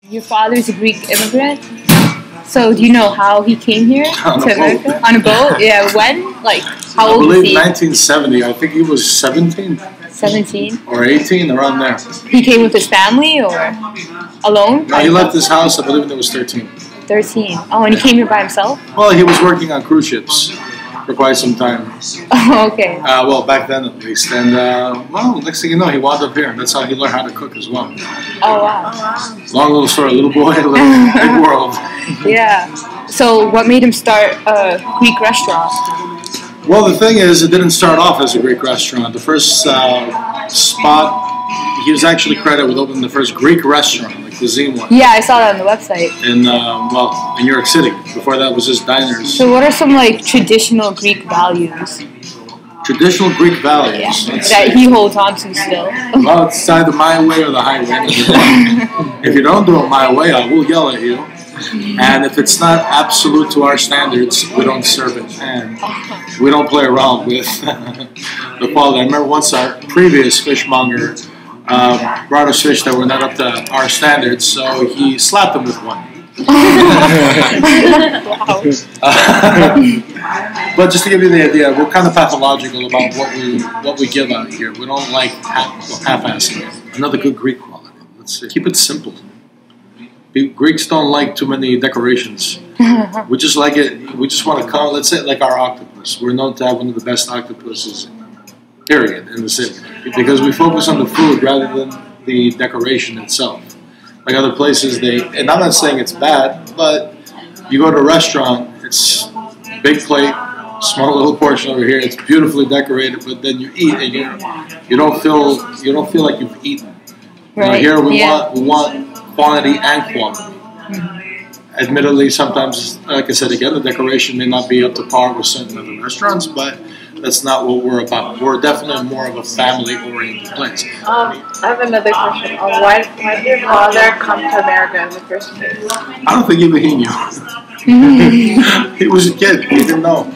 Your father's a Greek immigrant. So do you know how he came here to America? On a boat? Yeah. When? Like, how old was he? I believe 1970. I think he was 17. 17? Or 18, around there. He came with his family or alone? No, he left his house, I believe, when he was 13. 13. Oh, and he came here by himself? Well, he was working on cruise ships for quite some time. Oh, okay. Well, back then at least. And, well, next thing you know, he wound up here. That's how he learned how to cook as well. Oh, wow. Long little story. Little boy, little big world. Yeah. So what made him start a Greek restaurant? Well, the thing is, it didn't start off as a Greek restaurant. The first spot, he was actually credited with opening the first Greek restaurant, like cuisine one. Yeah, I saw that on the website. In, well, in New York City. Before that was just diners. So what are some, like, traditional Greek values? Traditional Greek values. Yeah, that he holds on to still. Well, it's either my way or the highway. If you don't do it my way, I will yell at you. And if it's not absolute to our standards, we don't serve it. And we don't play around with the quality. I remember once our previous fishmonger brought us fish that were not up to our standards, so he slapped him with one. But just to give you the idea, we're kind of pathological about what we give out here. We don't like half-assing it. Another good Greek quality. Let's see. Keep it simple. Greeks don't like too many decorations. We just like it. We just want to come. Let's say like our octopus. We're known to have one of the best octopuses, period, in the city, because we focus on the food rather than the decoration itself. Like other places, and I'm not saying it's bad, but you go to a restaurant, it's big plate, small little portion over here. It's beautifully decorated, but then you eat and you don't feel like you've eaten. Right. Here we want quantity and quality. Admittedly, sometimes, like I said again, the decoration may not be up to par with certain other restaurants, but that's not what we're about. We're definitely more of a family-oriented place. I have another question. Why did your father come to America in the first place? I don't think even he knew. He was a kid. He didn't know.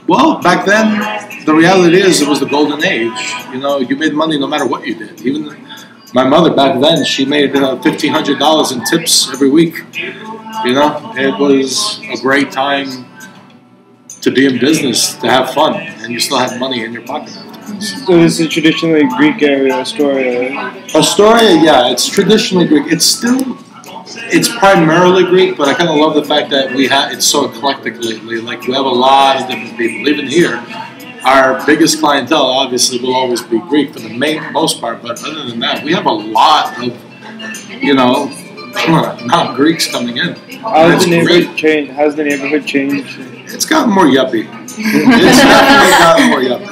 Well, back then, the reality is it was the golden age. You know, you made money no matter what you did. Even my mother back then, she made $1,500 in tips every week. You know, it was a great time to be in business, to have fun, and you still have money in your pocket. So this is traditionally Greek area, Astoria. Astoria, yeah, it's traditionally Greek. It's primarily Greek, but I kind of love the fact that it's so eclectic lately. Like, we have a lot of different people. Even here, our biggest clientele obviously will always be Greek for the most part, but other than that, we have a lot of, you know, non-Greeks coming in. How's the neighborhood changed? It's gotten more yuppie. It's definitely gotten more yuppie.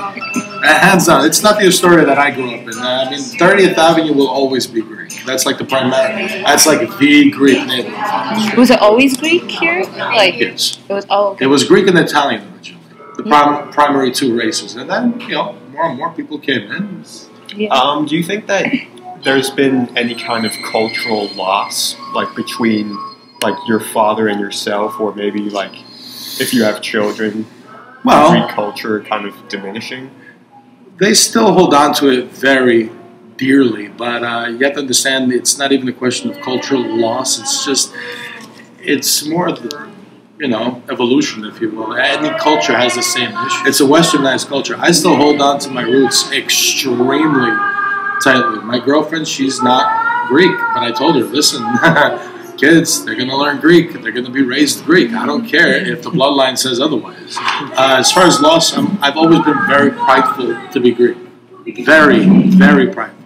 Hands down, it's not the Astoria that I grew up in. I mean, 30th Avenue will always be Greek. That's like the primary. That's like the Greek neighborhood. Was it always Greek here? Like, yes. It was. Oh, okay. It was Greek and Italian originally. The primary two races, and then more and more people came in. Yeah. Do you think that there's been any kind of cultural loss, like between like your father and yourself, or maybe like if you have children, Greek culture kind of diminishing? They still hold on to it very dearly, but you have to understand it's not even a question of cultural loss. It's more of the, evolution, if you will. Any culture has the same issue. It's a westernized culture. I still hold on to my roots extremely tightly. My girlfriend, she's not Greek, but I told her, listen, kids, they're going to learn Greek. They're going to be raised Greek. I don't care if the bloodline says otherwise. As far as loss, I've always been very prideful to be Greek. Very, very prideful.